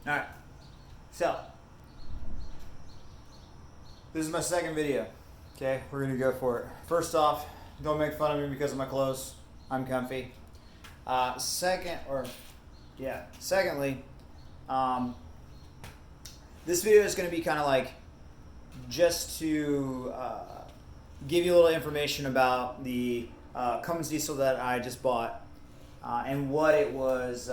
All right, so this is my second video. Okay, we're gonna go for it. First off, don't make fun of me because of my clothes. I'm comfy. Secondly, this video is gonna be kind of like just to give you a little information about the Cummins diesel that I just bought. And what it was,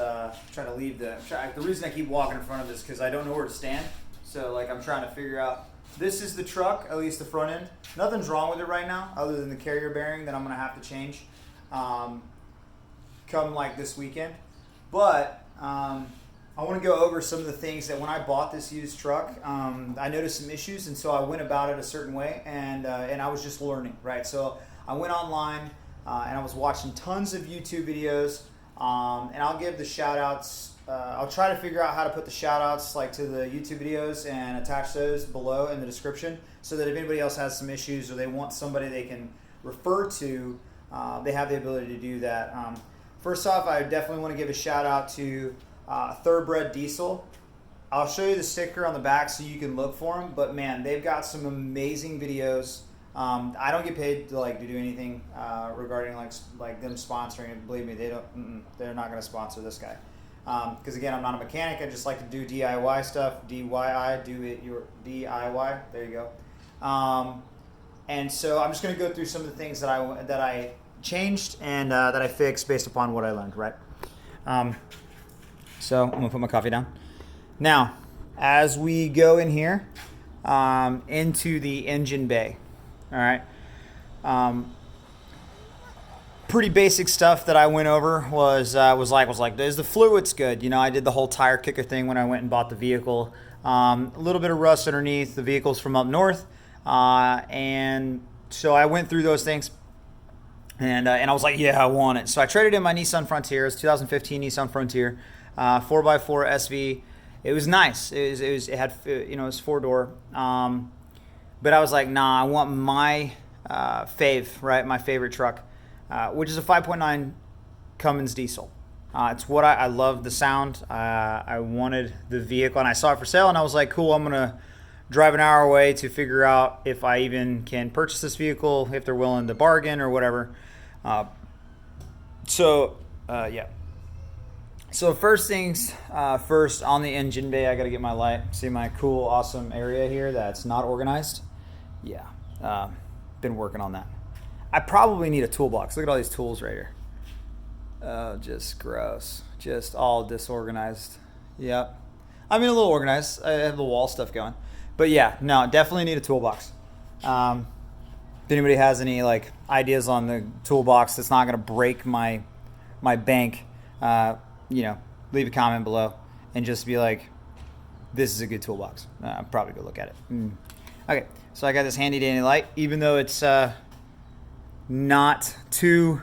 trying to leave the reason I keep walking in front of this because I don't know where to stand. So like I'm trying to figure out, this is the truck, at least the front end. Nothing's wrong with it right now other than the carrier bearing that I'm gonna have to change come like this weekend. But I wanna go over some of the things that when I bought this used truck, I noticed some issues, and so I went about it a certain way, and I was just learning, right? So I went online, and I was watching tons of YouTube videos, and I'll give the shout outs. I'll try to figure out how to put the shout outs like to the YouTube videos and attach those below in the description so that if anybody else has some issues or they want somebody they can refer to, they have the ability to do that. First off, I definitely want to give a shout out to Thoroghbred Diesel. I'll show you the sticker on the back so you can look for them, but man, they've got some amazing videos. I don't get paid to do anything regarding like them sponsoring it. Believe me, they're not going to sponsor this guy. Because again, I'm not a mechanic. I just like to do DIY stuff. DIY, do it your DIY. There you go. And so I'm just going to go through some of the things that I changed and that I fixed based upon what I learned. Right. So I'm going to put my coffee down. Now, as we go in here into the engine bay. All right. Pretty basic stuff that I went over was like, is the fluids good? You know, I did the whole tire kicker thing when I went and bought the vehicle. A little bit of rust underneath. The vehicle's from up north, and so I went through those things, and I was like, yeah, I want it. So I traded in my Nissan Frontier. It's 2015 Nissan Frontier, 4x4 SV. It was nice. It had it was 4-door. But I was like, nah, I want my fave, right? My favorite truck, which is a 5.9 Cummins diesel. It's what I love the sound. I wanted the vehicle, and I saw it for sale, and I was like, cool, I'm going to drive an hour away to figure out if I even can purchase this vehicle, if they're willing to bargain or whatever. So first things first, on the engine bay, I got to get my light. See my cool, awesome area here that's not organized? Yeah, been working on that. I probably need a toolbox. Look at all these tools right here. Oh, just gross. Just all disorganized. Yep. I mean, a little organized. I have the wall stuff going. But yeah, no, definitely need a toolbox. If anybody has any ideas on the toolbox that's not going to break my bank, leave a comment below and just be like, this is a good toolbox. I'll probably go look at it. Okay, so I got this handy dandy light, even though it's not too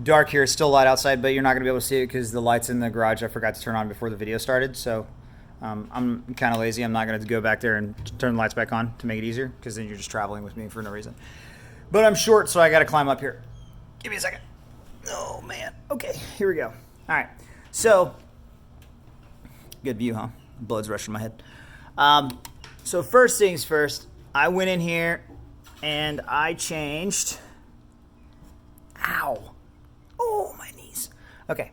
dark here. It's still light outside, but you're not going to be able to see it because the light's in the garage. I forgot to turn on before the video started, so I'm kind of lazy. I'm not going to go back there and turn the lights back on to make it easier because then you're just traveling with me for no reason. But I'm short, so I got to climb up here. Give me a second. Oh, man. Okay, here we go. All right, so good view, huh? Blood's rushing my head. So first things first, I went in here and I changed. Ow. Oh, my knees. Okay.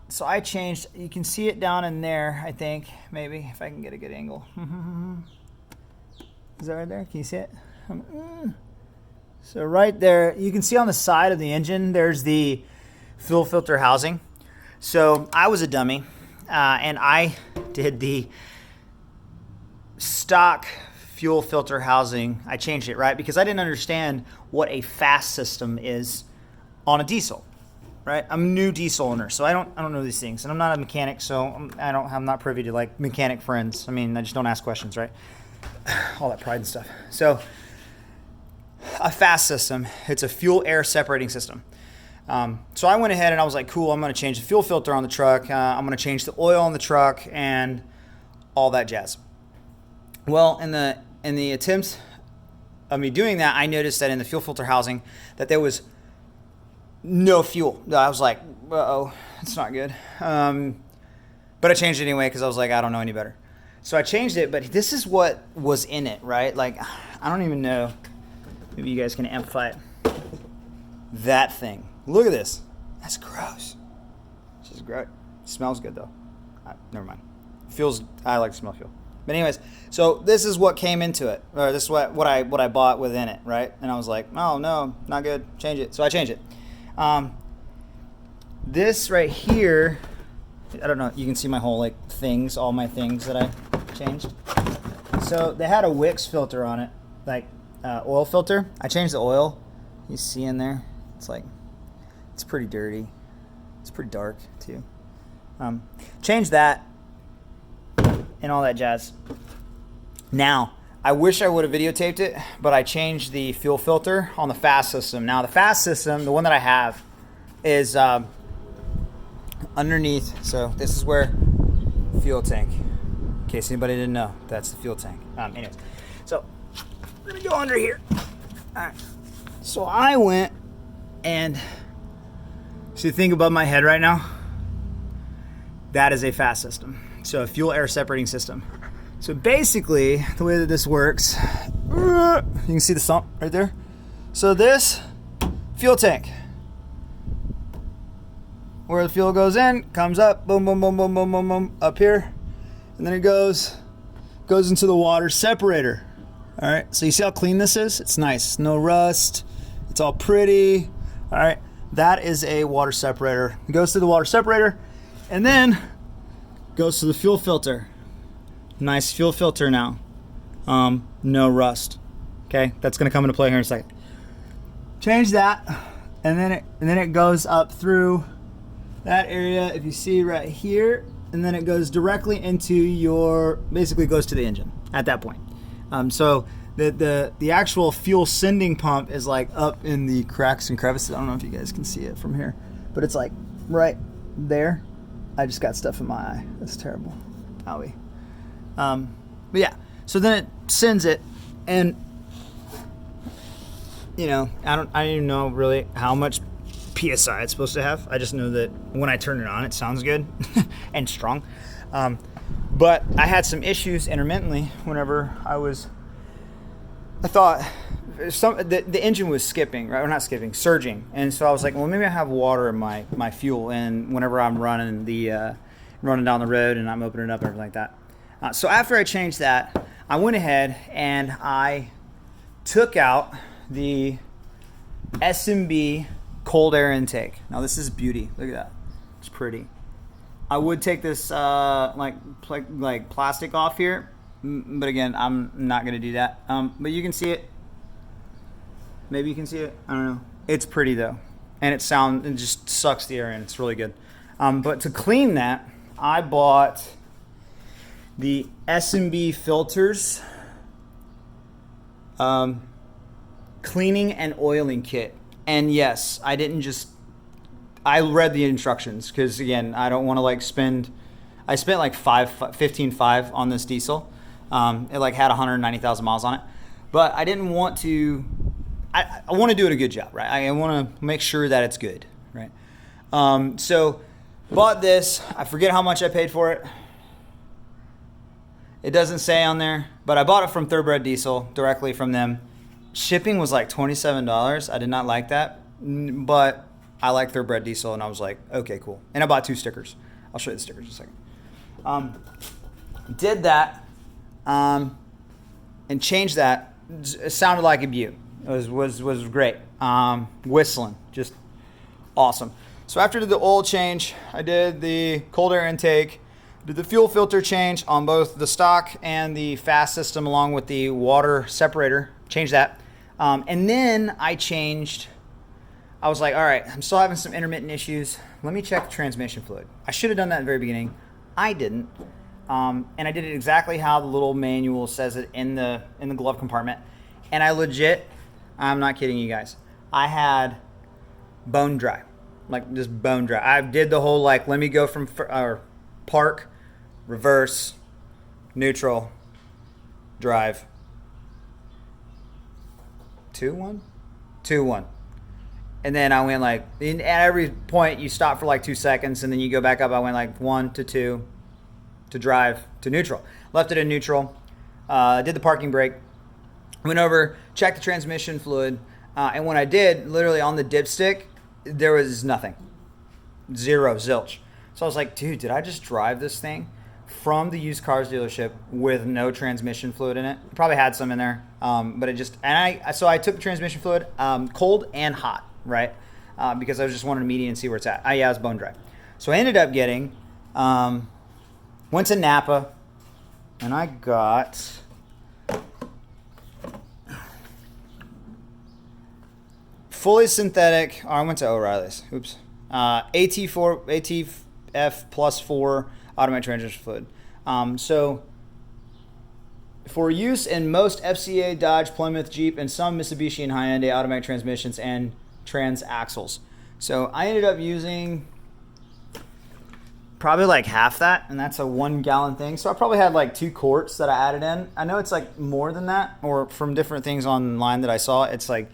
So I changed. You can see it down in there, I think. Maybe, if I can get a good angle. Is that right there? Can you see it? So right there, you can see on the side of the engine, there's the fuel filter housing. So I was a dummy, and I did the stock fuel filter housing. I changed it, right? Because I didn't understand what a fast system is on a diesel, right? I'm a new diesel owner, so I don't know these things, and I'm not a mechanic, so I'm not privy to mechanic friends. I mean, I just don't ask questions, right? All that pride and stuff. So a fast system, it's a fuel air separating system. So I went ahead and I was like, cool, I'm going to change the fuel filter on the truck. I'm going to change the oil on the truck and all that jazz. Well, in the attempt of me doing that, I noticed that in the fuel filter housing that there was no fuel. I was like, uh-oh, it's not good. But I changed it anyway because I was like, I don't know any better. So I changed it, but this is what was in it, right? Like, I don't even know. Maybe you guys can amplify it. That thing. Look at this. That's gross. It's just gross. It smells good though. Never mind. Feels. I like to smell fuel. But anyways, so this is what came into it, or this is what I bought within it, right? And I was like, oh no, not good. Change it. So I changed it. This right here, I don't know. You can see my whole like things, all my things that I changed. So they had a Wix filter on it, like oil filter. I changed the oil. You see in there, it's like, it's pretty dirty. It's pretty dark too. Change that and all that jazz. Now, I wish I would have videotaped it, but I changed the fuel filter on the fast system. Now, the fast system, the one that I have, is underneath. So this is where fuel tank. In case anybody didn't know, that's the fuel tank. Anyways, so we're gonna go under here. All right. So I went and see the thing above my head right now. That is a fast system. So a fuel air separating system. So basically, the way that this works, you can see the sump right there. So this fuel tank, where the fuel goes in, comes up, boom, boom, boom, boom, boom, boom, boom, up here, and then it goes into the water separator. All right. So you see how clean this is? It's nice, no rust. It's all pretty. All right. That is a water separator. It goes to the water separator, and then goes to the fuel filter. Nice fuel filter now. No rust. Okay, that's gonna come into play here in a second. Change that, and then it goes up through that area. If you see right here, and then it goes directly into your, basically goes to the engine at that point. So the actual fuel sending pump is like up in the cracks and crevices. I don't know if you guys can see it from here, but it's like right there. I just got stuff in my eye. That's terrible. Owie. But yeah, so then it sends it, and you know, I don't even know really how much PSI it's supposed to have. I just know that when I turn it on, it sounds good and strong. But I had some issues intermittently whenever I thought the engine was skipping, right? Or not skipping, surging. And so I was like, well, maybe I have water in my fuel, and whenever I'm running down the road and I'm opening it up and everything like that. So after I changed that, I went ahead and I took out the SMB cold air intake. Now this is beauty. Look at that. It's pretty. I would take this like plastic off here, but again, I'm not going to do that. But you can see it. Maybe you can see it. I don't know. It's pretty though, and it just sucks the air in. It's really good. But to clean that, I bought the SMB filters cleaning and oiling kit. And yes, I read the instructions because again, I don't want to like I spent like $15,500 on this diesel. It like had 190,000 miles on it, but I didn't want to, I want to do it a good job, right? I want to make sure that it's good, right? So bought this. I forget how much I paid for it. It doesn't say on there, but I bought it from Thoroghbred Diesel directly from them. Shipping was like $27. I did not like that, but I like Thoroghbred Diesel, and I was like, okay, cool. And I bought 2 stickers. I'll show you the stickers in a second. Did that, and changed that. It sounded like a beaut. It was great. Whistling, just awesome. So after the oil change, I did the cold air intake, did the fuel filter change on both the stock and the fast system along with the water separator, changed that. And then I was like, all right, I'm still having some intermittent issues. Let me check the transmission fluid. I should have done that at the very beginning. I didn't. And I did it exactly how the little manual says it in the glove compartment. And I legit, I'm not kidding you guys, I had bone dry, like just bone dry. I did the whole like, let me go from park, reverse, neutral, drive, 2-1, 2-1. And then I went like, at every point you stop for like 2 seconds and then you go back up. I went like 1 to 2, to drive to neutral. Left it in neutral, did the parking brake, went over, checked the transmission fluid, and when I did, literally on the dipstick, there was nothing. Zero, zilch. So I was like, dude, did I just drive this thing from the used cars dealership with no transmission fluid in it? Probably had some in there, but it just, so I took the transmission fluid, cold and hot, right? Because I was just wanted to meet it and see where it's at. Yeah, it was bone dry. So I ended up getting, went to Napa, and I got fully synthetic. I went to O'Reilly's. Oops. ATF plus 4 automatic transmission fluid. So for use in most FCA, Dodge, Plymouth, Jeep, and some Mitsubishi and Hyundai automatic transmissions and trans axles. So I ended up using probably like half that, and that's a 1 gallon thing. So I probably had like 2 quarts that I added in. I know it's like more than that, or from different things online that I saw, it's like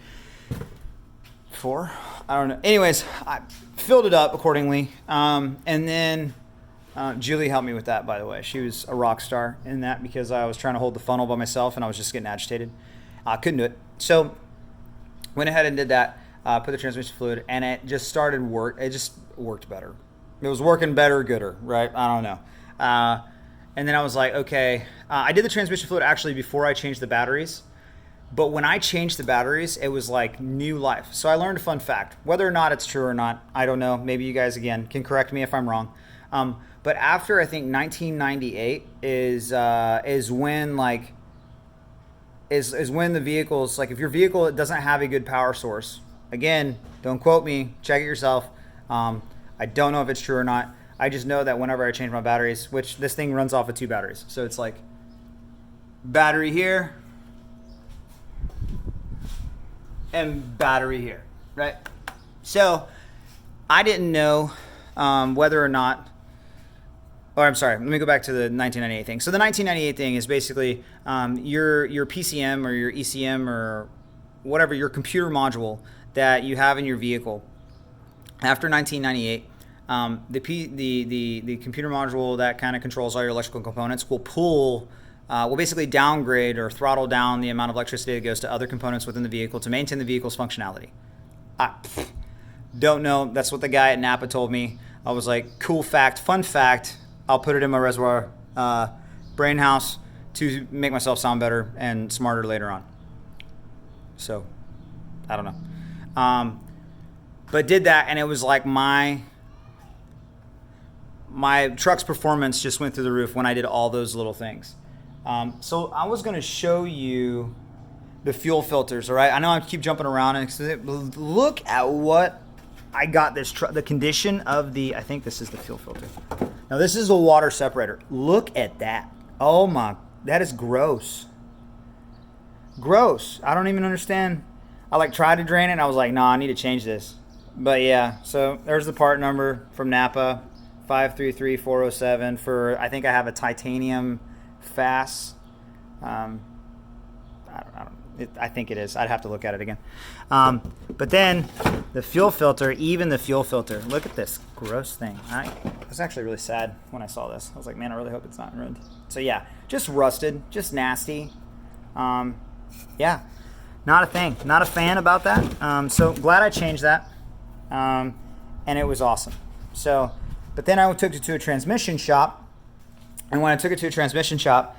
4. I don't know. Anyways, I filled it up accordingly. And then Julie helped me with that, by the way. She was a rock star in that because I was trying to hold the funnel by myself and I was just getting agitated. I couldn't do it. So went ahead and did that, put the transmission fluid, and it just started work. It just worked better. It was working better, gooder, right? I don't know. And then I was like, okay. I did the transmission fluid actually before I changed the batteries. But when I changed the batteries, it was like new life. So I learned a fun fact. Whether or not it's true or not, I don't know. Maybe you guys, again, can correct me if I'm wrong. But after, I think, 1998 is when, like, is when the vehicles, like, if your vehicle doesn't have a good power source, again, don't quote me, check it yourself. I don't know if it's true or not. I just know that whenever I change my batteries, which this thing runs off of 2 batteries. So it's like battery here and battery here, right? So I didn't know whether or not, or I'm sorry, let me go back to the 1998 thing. So the 1998 thing is basically your PCM or your ECM or whatever, your computer module that you have in your vehicle. After 1998, the computer module that kind of controls all your electrical components will basically downgrade or throttle down the amount of electricity that goes to other components within the vehicle to maintain the vehicle's functionality. I don't know. That's what the guy at Napa told me. I was like, cool fact, fun fact. I'll put it in my reservoir brain house to make myself sound better and smarter later on. So, I don't know. But did that, and it was like my truck's performance just went through the roof when I did all those little things. So I was going to show you the fuel filters, all right? I know I keep jumping around, and look at what I got this truck, the condition of I think this is the fuel filter. Now this is a water separator. Look at that. Oh my, that is gross. Gross. I don't even understand. I like tried to drain it, and I was like, nah, I need to change this. But yeah, so there's the part number from Napa, 533407 for, I think I have a titanium FAS. I think it is. I'd have to look at it again. But then the fuel filter, even the fuel filter, look at this gross thing. I was actually really sad when I saw this. I was like, man, I really hope it's not ruined. So yeah, just rusted, just nasty. Yeah, not a thing. Not a fan about that. So glad I changed that. And it was awesome. So, but then I took it to a transmission shop. And when I took it to a transmission shop,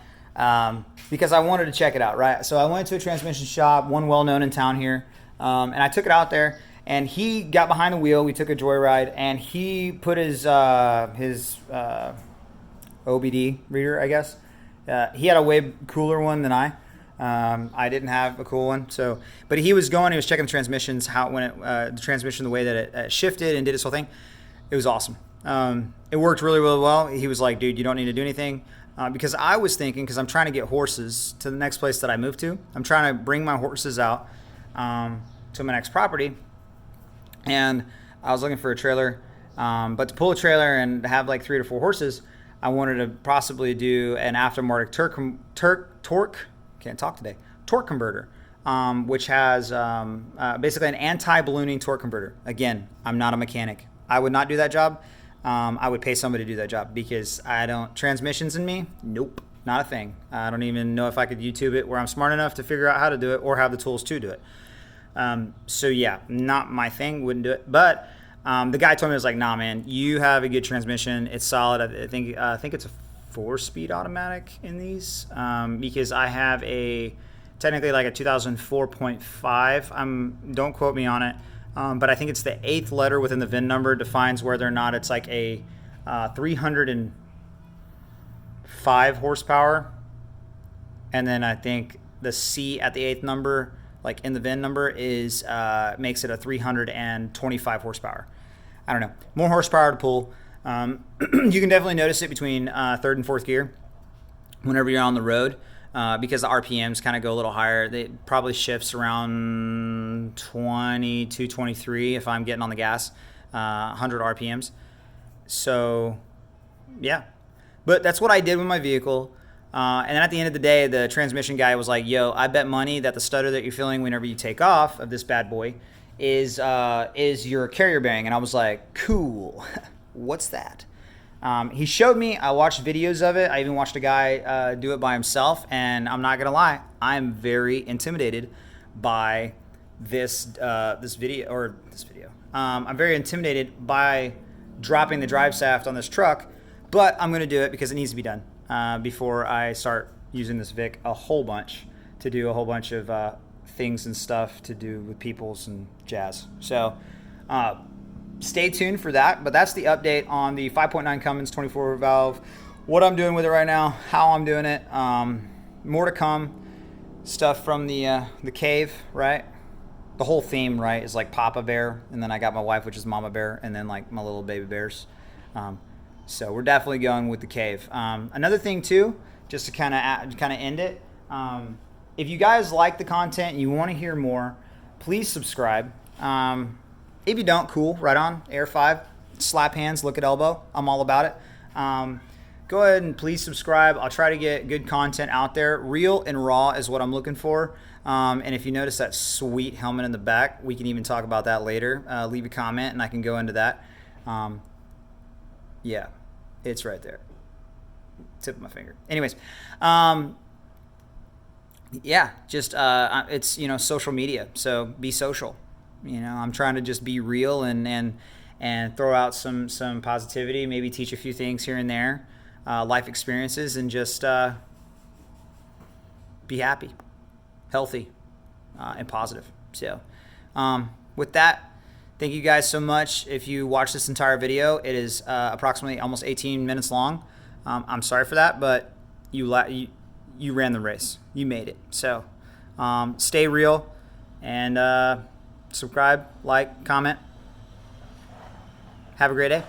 because I wanted to check it out, right? So I went to a transmission shop, one well-known in town here, and I took it out there, and he got behind the wheel. We took a joyride, and he put his OBD reader, I guess. He had a way cooler one than I. I didn't have a cool one, so. But he was checking the transmissions, the transmission, the way that it shifted and did its whole thing. It was awesome. It worked really, really well. He was like, dude, you don't need to do anything. Because I was thinking, because I'm trying to get horses to the next place that I move to. I'm trying to bring my horses out to my next property. And I was looking for a trailer. But to pull a trailer and have like 3 to 4 horses, I wanted to possibly do an aftermarket torque converter, which has basically an anti-ballooning torque converter. Again, I'm not a mechanic. I would not do that job. I would pay somebody to do that job, because I don't, transmissions in me, nope, not a thing. I don't even know if I could YouTube it where I'm smart enough to figure out how to do it or have the tools to do it. So yeah, not my thing, wouldn't do it. But the guy told me, was like, nah, man, you have a good transmission. It's solid. I think it's a 4-speed automatic in these, because I have technically like a 2004.5. Don't quote me on it. But I think it's the 8th letter within the VIN number defines whether or not it's like a 305 horsepower. And then I think the C at the 8th number, like in the VIN number, is makes it a 325 horsepower. I don't know. More horsepower to pull. You can definitely notice it between 3rd and 4th gear whenever you're on the road. Because the RPMs kind of go a little higher. It probably shifts around 22, 23 if I'm getting on the gas, 100 RPMs. So, yeah. But that's what I did with my vehicle. And then at the end of the day, the transmission guy was like, yo, I bet money that the stutter that you're feeling whenever you take off of this bad boy is your carrier bearing. And I was like, cool. What's that? He showed me. I watched videos of it. I even watched a guy do it by himself, and I'm not gonna lie, I'm very intimidated by this video. I'm very intimidated by dropping the drive shaft on this truck, but I'm gonna do it because it needs to be done before I start using this Vic a whole bunch to do a whole bunch of things and stuff to do with peoples and jazz. So. Stay tuned for that, but that's the update on the 5.9 Cummins 24 valve, what I'm doing with it right now, how I'm doing it. More to come. Stuff from the cave, right? The whole theme, right, is like Papa Bear, and then I got my wife, which is Mama Bear, and then like my little baby bears. So we're definitely going with the cave. Another thing too, just to kind of end it, if you guys like the content and you want to hear more, please subscribe. If you don't, cool, right on. Air 5, slap hands, look at elbow. I'm all about it. Go ahead and please subscribe. I'll try to get good content out there. Real and raw is what I'm looking for. And if you notice that sweet helmet in the back, we can even talk about that later. Leave a comment and I can go into that. Yeah, it's right there. Tip of my finger. Anyways, yeah, just it's, social media. So be social. I'm trying to just be real and throw out some positivity, maybe teach a few things here and there, life experiences, and just be happy, healthy, and positive. So with that, thank you guys so much. If you watch this entire video, it is approximately almost 18 minutes long. I'm sorry for that, but you ran the race. You made it. So stay real and subscribe, like, comment. Have a great day.